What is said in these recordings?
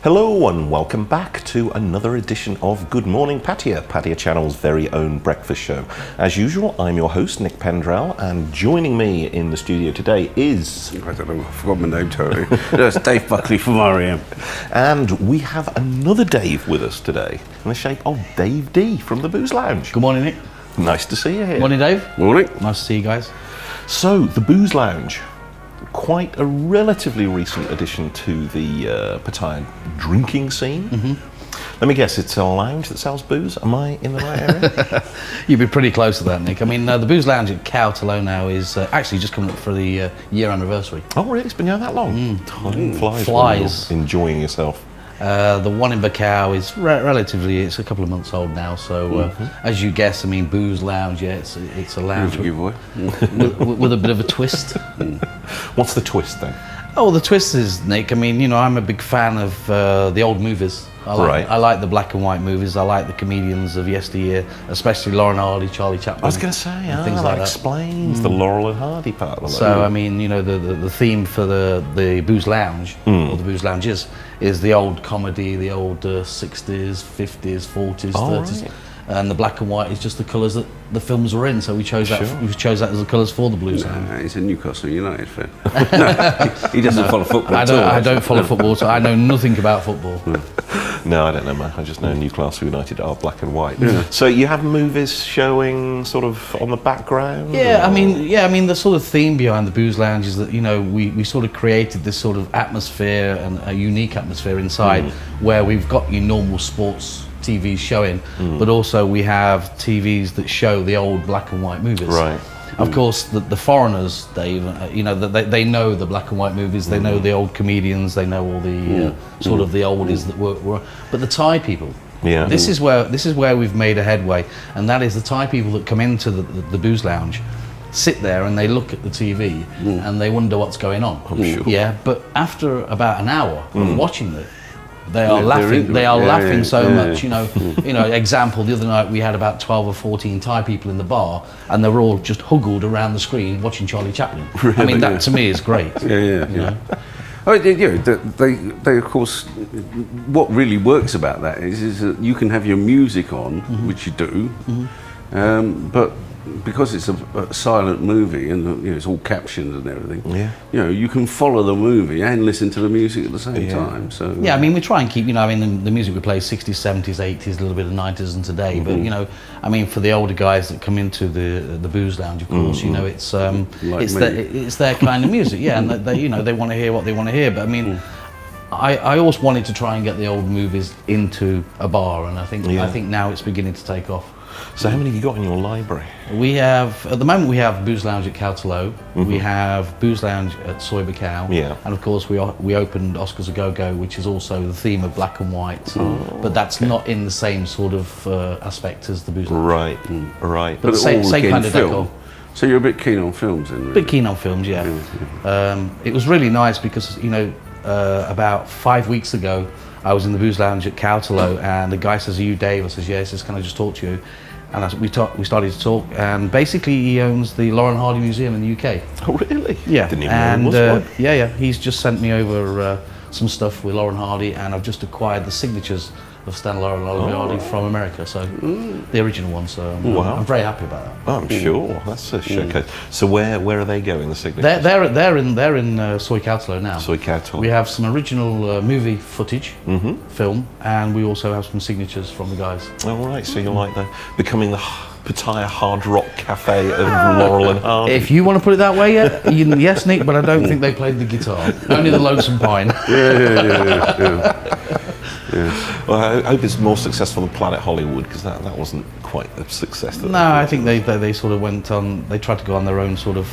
Hello and welcome back to another edition of Good Morning Pattaya, Pattaya Channel's very own breakfast show. As usual, I'm your host, Nick Pendrell, and joining me in the studio today is... I don't know, I forgot my name totally. It's Dave Buckley from REM. And we have another Dave with us today, in the shape of Dave D from the Booze Lounge. Good morning, Nick. Nice to see you here. Morning, Dave. Morning. Nice to see you guys. So, the Booze Lounge, quite a relatively recent addition to the Pattaya drinking scene. Let me guess, it's a lounge that sells booze? Am I in the right area? You'd be pretty close to that, Nick. I mean, the Booze Lounge at Pattaya now is actually just coming up for the year anniversary. Oh, really? It's been going that long? Time flies. Flies. When you're enjoying yourself. The one in Pattaya is relatively, it's a couple of months old now, so as you guess, I mean, Booze Lounge, yeah, it's a lounge with a bit of a twist. What's the twist then? Oh, the twist is, Nick, I mean, you know, I'm a big fan of the old movies. I like the black and white movies. I like the comedians of yesteryear, especially Lauren Hardy, Charlie Chaplin. I was going to say, things like that explains the Laurel and Hardy part of it. So, I mean, you know, the theme for the Booze Lounge, or the Booze Lounge is the old comedy, the old 60s, 50s, 40s, 30s. Right. And the black and white is just the colours that the films were in, so we chose that. We chose that as the colours for the Blues Lounge. No, he's a Newcastle United fan. He doesn't follow football. I don't follow football, so I know nothing about football. No, I don't know, man. I just know Newcastle United are black and white. So you have movies showing sort of on the background? Yeah, I mean, the sort of theme behind the Booze Lounge is that, you know, we sort of created this sort of atmosphere and a unique atmosphere inside where we've got your normal sports TVs showing, but also we have TVs that show the old black and white movies. Right. Of course, the foreigners, Dave, you know, they know the black and white movies, they know the old comedians, they know all the sort of the oldies that were. But the Thai people, this is where we've made a headway, and that is the Thai people that come into the Booze Lounge, sit there and they look at the TV and they wonder what's going on. I'm sure. Yeah, but after about an hour of watching it, they are laughing. They are laughing so much, you know. You know, example, the other night we had about 12 or 14 Thai people in the bar, and they were all just huddled around the screen watching Charlie Chaplin. Really? I mean, that to me is great. You know? Oh, yeah, they of course, what really works about that is that you can have your music on, which you do, but because it's a silent movie and you know, it's all captioned and everything, you know, you can follow the movie and listen to the music at the same time. So I mean, we try and keep, you know, I mean, the music we play is 60s, 70s, 80s, a little bit of 90s and today, but you know, I mean, for the older guys that come into the Booze Lounge, of course, you know, it's their kind of music, and they you know, they want to hear what they want to hear. But I mean, I always wanted to try and get the old movies into a bar, and I think now it's beginning to take off. So how many have you got in your library? We have, at the moment, we have Booze Lounge at Pattaya, we have Booze Lounge at Soy Bacau, and of course we opened Oscars A Go-Go, which is also the theme of black and white, but that's not in the same sort of aspect as the Booze Lounge. Right. But same kind of decor. So you're a bit keen on films then? Really? Bit keen on films, yeah. It was really nice because, you know, about 5 weeks ago, I was in the Booze Lounge at Pattaya, and the guy says, "Are you Dave?" I says, "Yes." He says, "Can I just talk to you?" And we started to talk, and basically he owns the Lauren Hardy Museum in the UK. Oh, really? Yeah. Didn't even know it was one. Yeah. He's just sent me over some stuff with Lauren Hardy, and I've just acquired the signatures of Stan Laurel and Hardy from America, so the original one. So I'm very happy about that. Oh, I'm sure that's a showcase. So where are they going? The signatures? They're in Soy Pattaya now. Soy Pattaya. We have some original movie footage, film, and we also have some signatures from the guys. All right. So you're like becoming the Pattaya Hard Rock Cafe of Laurel and Hardy. If you want to put it that way, yes, Nick. But I don't think they played the guitar. Only the Lonesome Pine. Well, I hope it's more successful than Planet Hollywood, because that wasn't quite a success. No, I think they sort of went on. They tried to go on their own sort of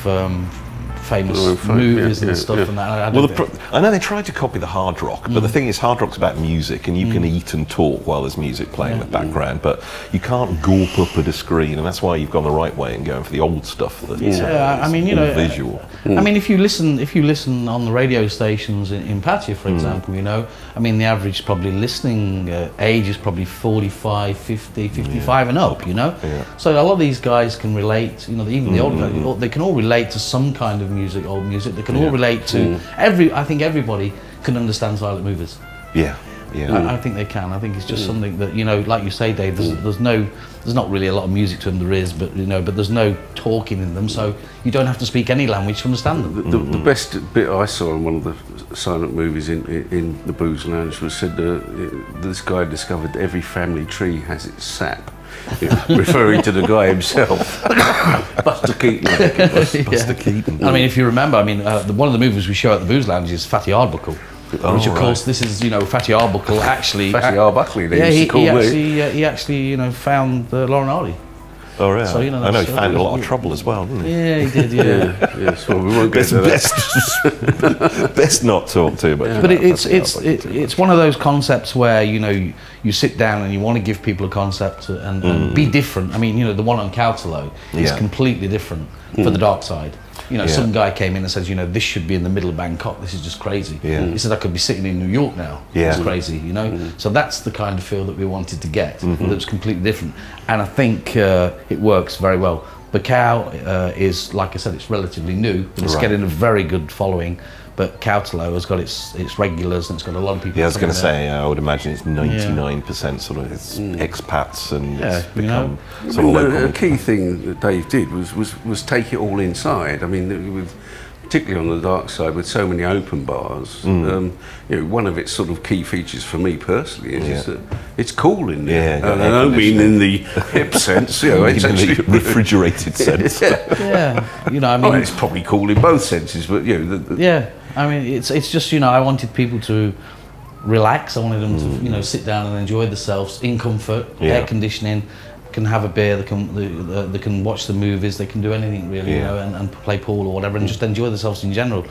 famous movies and stuff and that. I know they tried to copy the hard rock, but the thing is, hard rock's about music, and you can eat and talk while there's music playing in the background, but you can't gawp up at a screen, and that's why you've gone the right way and going for the old stuff. That's, I mean, you know, visual. I mean, if you listen on the radio stations in Pattaya, for example, you know, I mean, the average probably listening age is probably 45, 50, 55 and up, you know. So a lot of these guys can relate, you know, even the old guys, they can all relate to some kind of music, old music. They can all relate to I think everybody can understand silent movies. Yeah. Yeah. I think they can. I think it's just something that, you know, like you say, Dave, there's not really a lot of music to them. There is, but you know, but there's no talking in them, so you don't have to speak any language to understand them. The best bit I saw in one of the silent movies in the Booze Lounge was said this guy discovered every family tree has its sap. Referring to the guy himself. Buster Keaton. Buster Keaton. I mean, if you remember, I mean, one of the movies we show at the Booze Lounge is Fatty Arbuckle. Which of course, this is, you know, Fatty Arbuckle actually. Fatty Arbuckle, yeah, he actually, you know, found Lauren Hardy. Oh, right. So, you know, I know he found a lot of trouble as well, didn't he? Yeah, he did. Yeah. Yes, well, we won't get to that. Best not talk too much. But it's one of those concepts where, you know, you sit down and you want to give people a concept and be different. I mean, you know, the one on Cautelo is completely different for the dark side. You know, some guy came in and says, you know, this should be in the middle of Bangkok. This is just crazy. He said, I could be sitting in New York now. It's crazy, you know. So that's the kind of feel that we wanted to get. That was completely different. And I think it works very well. Bacau is, like I said, it's relatively new, but it's getting a very good following. But Cautelo has got its regulars, and it's got a lot of people. Yeah, I was going to say, I would imagine it's 99% sort of expats, and it's become sort of local. A key thing that Dave did was take it all inside. I mean, with, particularly on the dark side, with so many open bars, you know, one of its sort of key features for me personally is just that it's cool in there. Yeah, and I don't mean in the hip sense, you know, it's actually the refrigerated sense. You know, I mean, it's probably cool in both senses, but you know, I mean, it's just, you know, I wanted people to relax. I wanted them to, you know, sit down and enjoy themselves in comfort, air conditioning, can have a beer, they can watch the movies, they can do anything really, you know, and play pool or whatever, and just enjoy themselves in general.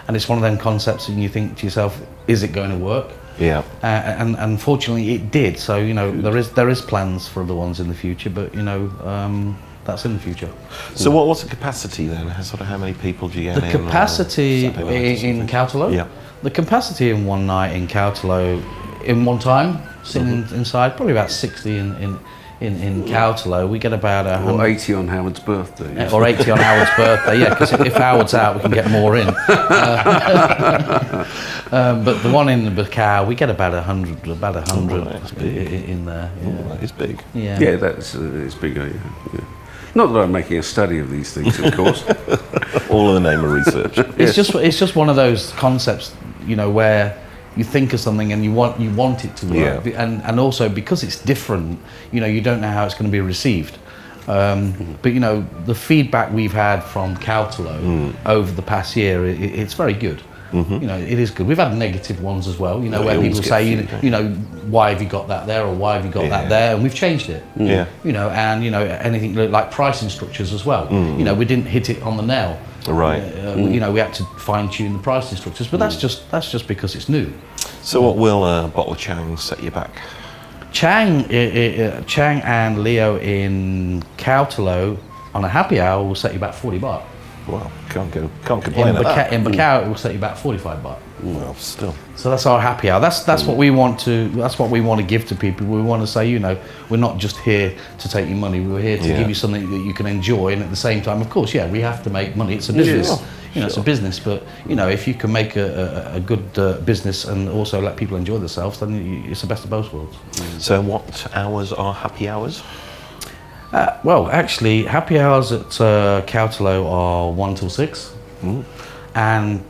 And it's one of them concepts, and you think to yourself, is it going to work? Yeah. And unfortunately, it did. So, you know, there is plans for other ones in the future, but you know. That's in the future. So what's the capacity then? Sort of how many people do you get in? The capacity in Cautelo? Yeah. The capacity in one night in Cautelo, in one time, sitting inside, probably about 60 in Cautelo. We get about 100. Or 80 on Howard's birthday. Or 80 on Howard's birthday, yeah, because if Howard's out, we can get more in. But the one in the Bacau, we get about 100 in there. That is big. Yeah, It's bigger, yeah. Not that I'm making a study of these things, of course. All in the name of research. It's just one of those concepts, you know, where you think of something and you want it to work, and also because it's different, you know, you don't know how it's going to be received. But you know, the feedback we've had from Cautelo over the past year, it's very good. You know, it is good. We've had negative ones as well, you know, where people say, you know, why have you got that there, or why have you got that there, and we've changed it. You know, and you know, anything like pricing structures as well. You know, we didn't hit it on the nail. Right. You know, we had to fine tune the pricing structures, but that's just because it's new. So what will a bottle of Chang set you back? Chang and Leo in Cautelo on a happy hour will set you about 40 baht. Well, can't complain at that. In Bacau, it will set you about 45 baht. Well, still. So that's our happy hour. That's what we want to. That's what we want to give to people. We want to say, you know, we're not just here to take your money. We're here to give you something that you can enjoy, and at the same time, of course, we have to make money. It's a business. You know, it's a business. But you know, if you can make a good business and also let people enjoy themselves, then it's the best of both worlds. So, what hours are happy hours? Well, actually, happy hours at Cautelo are 1 till 6, and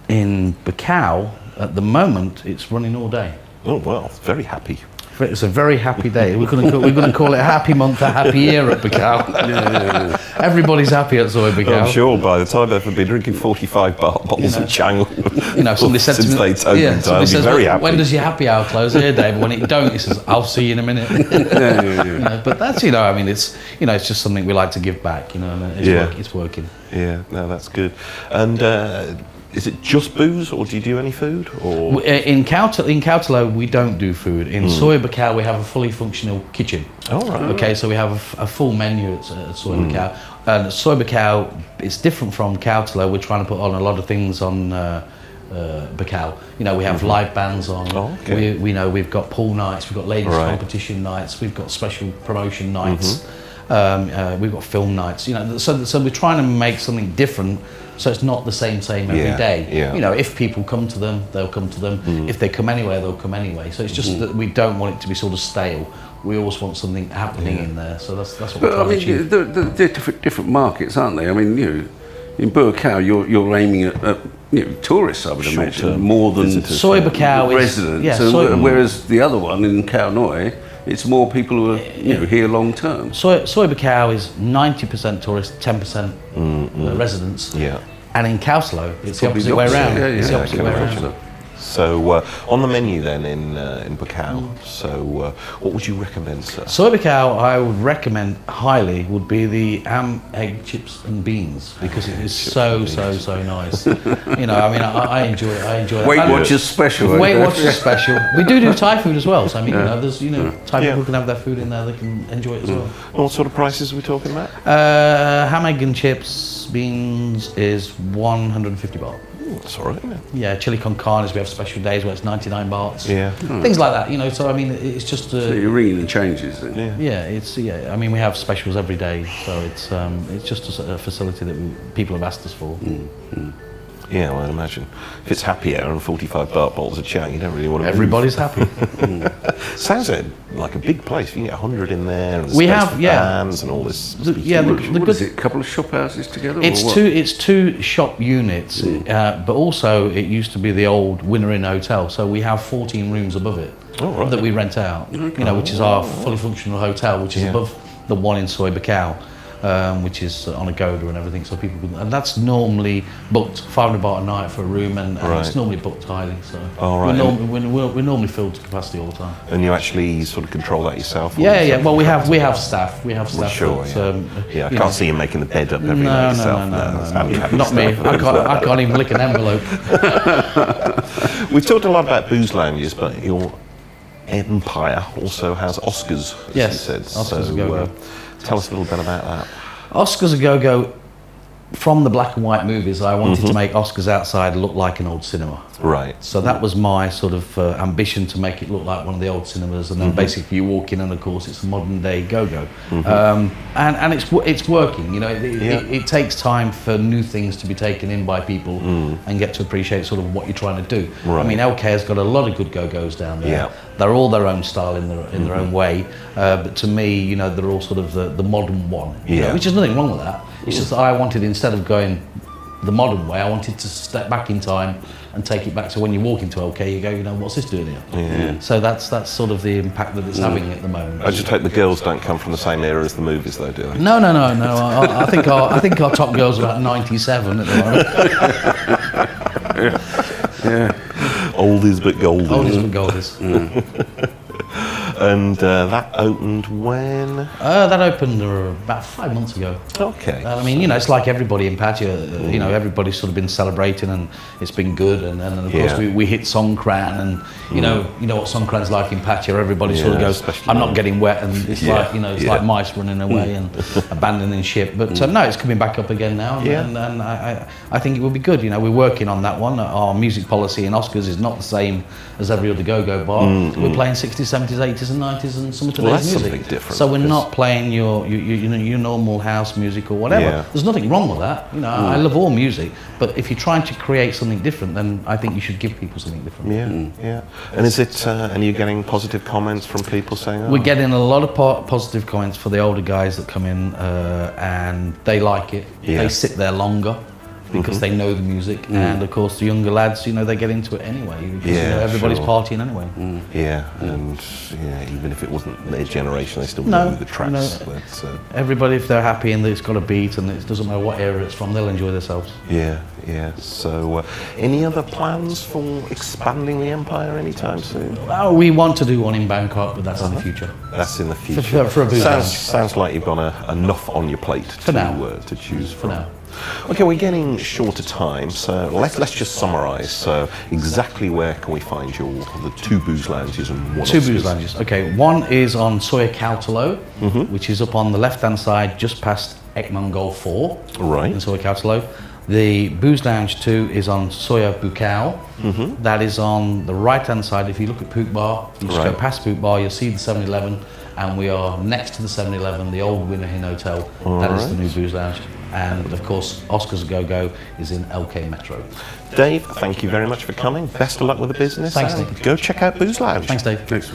in Bacau, at the moment, it's running all day. Oh well, very happy. It's a very happy day. We're going to call it a happy month, a happy year at Bacau. Everybody's happy at Soy Bacau. I'm sure by the time I've been drinking 45 bottles of Chang, you know, somebody said to me, I'll be very happy. When does your happy hour close here, Dave? When it don't, he says, I'll see you in a minute. You know, but that's, you know, I mean, it's, you know, it's just something we like to give back, you know, and it's working. Yeah, no, that's good. And is it just booze, or do you do any food? Or in Cautelo, we don't do food. In Soy Bacau, we have a fully functional kitchen. Oh, right. Okay, so we have a full menu at Soy Bacau. And Soy Bacau, it's different from Cautelo. We're trying to put on a lot of things on Bacau. You know, we have live bands on. Oh, okay. We know we've got pool nights, we've got ladies competition nights, we've got special promotion nights. We've got film nights, you know. So we're trying to make something different, so it's not the same every day. Yeah. You know, if people come to them, they'll come to them. If they come anywhere, they'll come anyway. So it's just that we don't want it to be sort of stale. We always want something happening in there. So that's what we're trying to achieve. They're different markets, aren't they? I mean, you know, in Burkau, you're aiming at you know, tourists, I would imagine, more than Soy Burkau residents. Yeah, whereas the other one in Khao Noi, it's more people who are you know, here long term. Soy Burkau is 90% tourists, 10% residents. Yeah. And in Kauslo, it's the opposite way around. It's the opposite way around. So on the menu then in Bukavu, so what would you recommend, sir? Soy Burkau, I would recommend highly, would be the egg, chips and beans, because it is so nice. You know, I mean, I enjoy it. I enjoy it. Weight Watchers special. Weight Watchers special. We do Thai food as well. So I mean, you know, there's Thai people can have their food in there. They can enjoy it as well. What sort of prices are we talking about? Ham, egg and chips, beans is 150 baht. That's all right, isn't it? Yeah, chili con carnes, we have special days where it's 99 bahts. Yeah. Things like that, you know, so I mean, it's just... so you're ringing and changes then? I mean, we have specials every day, so it's just a facility that people have asked us for. Yeah, well, I'd imagine. If it's happy hour and 45 baht bottles of chang, you don't really want to Everybody's happy. Sounds like a big place. You can get 100 in there, and we have, bands and all this. What is it, a couple of shop houses together? It's two shop units, but also it used to be the old Winner Inn Hotel, so we have 14 rooms above it that we rent out, you know, which is our fully functional hotel, which is above the one in Soy Burkau. Which is on a Goda and everything, so people can, and that's normally booked 500 baht a night for a room, and it's normally booked highly. So we're normally filled to capacity all the time. And you actually sort of control that yourself? Yeah. Well, we have staff. We have staff. Sure. I can't see you making the bed up every night yourself. No. Not me. I can't even lick an envelope. We've talked a lot about booze lounges, but your empire also has Oscars, as you said. Oscars Go-Go. Tell us a little bit about that. Oscars Go-Go, from the black and white movies, I wanted to make Oscars outside look like an old cinema. Right. So that was my sort of ambition, to make it look like one of the old cinemas, and then basically you walk in and of course it's a modern day Go-Go. And it's working, you know, it takes time for new things to be taken in by people and get to appreciate sort of what you're trying to do. Right. I mean, LK has got a lot of good Go-Go's down there. Yeah. They're all their own style in their own way, but to me, you know, they're all sort of the modern one, you know, which is nothing wrong with that. It's just that I wanted, instead of going the modern way, I wanted to step back in time and take it back. So when you walk into LK, you go, you know, what's this doing here? Yeah. So that's sort of the impact that it's having at the moment. I just hope the girls don't come from the same era as the movies, though, do they? No. I think our top girl's about 97 at the moment. Yeah. Oldies but goldies. Oldies but goldies. And that opened when? That opened about 5 months ago. Okay. I mean, you know, it's like everybody in Pattaya, you know, everybody's sort of been celebrating and it's been good. And then, of course, we hit Songkran, and, you know what Songkran's like in Pattaya. Everybody sort of goes, I'm not getting wet, and it's like, you know, it's like mice running away and abandoning ship. But no, it's coming back up again now. And I think it will be good. You know, we're working on that one. Our music policy in Oscars is not the same as every other go-go bar. We're playing 60s, 70s, 80s and 90s and some of today's music. Something different. So we're not playing your normal house music or whatever. Yeah. There's nothing wrong with that. You know, I love all music, but if you're trying to create something different, then I think you should give people something different. Yeah. And is it? And you're getting positive comments from people saying? Oh. We're getting a lot of positive comments for the older guys that come in, and they like it. They sit there longer because they know the music, and of course the younger lads, you know, they get into it anyway because you know, everybody's partying anyway. And even if it wasn't their generation, they still know the tracks. You know, everybody, if they're happy and it's got a beat and it doesn't matter what era it's from, they'll enjoy themselves. So any other plans for expanding the empire anytime soon? Well, we want to do one in Bangkok, but that's in the future. That's in the future. For a booze lounge. Sounds like you've got enough on your plate to choose from. For now. Okay, we're getting short of time, so let's just summarise. So exactly where can we find the two booze lounges and one? Two booze lounges. Okay, one is on Soya Kautalo, which is up on the left-hand side, just past Ekmangol 4. Right. In Soya Kautalo. The booze lounge 2 is on Soya Bukau. That is on the right-hand side. If you look at Pook Bar, you just go past Pook Bar, you'll see the 7-Eleven, and we are next to the 7-Eleven, the old Winner Inn Hotel. That is the new Booze Lounge. And of course, Oscar's Go Go is in LK Metro. Dave, thank you very much for coming. Best of luck with the business. Thanks, and Dave. go check out Booze Lounge. Thanks, Dave. Thanks.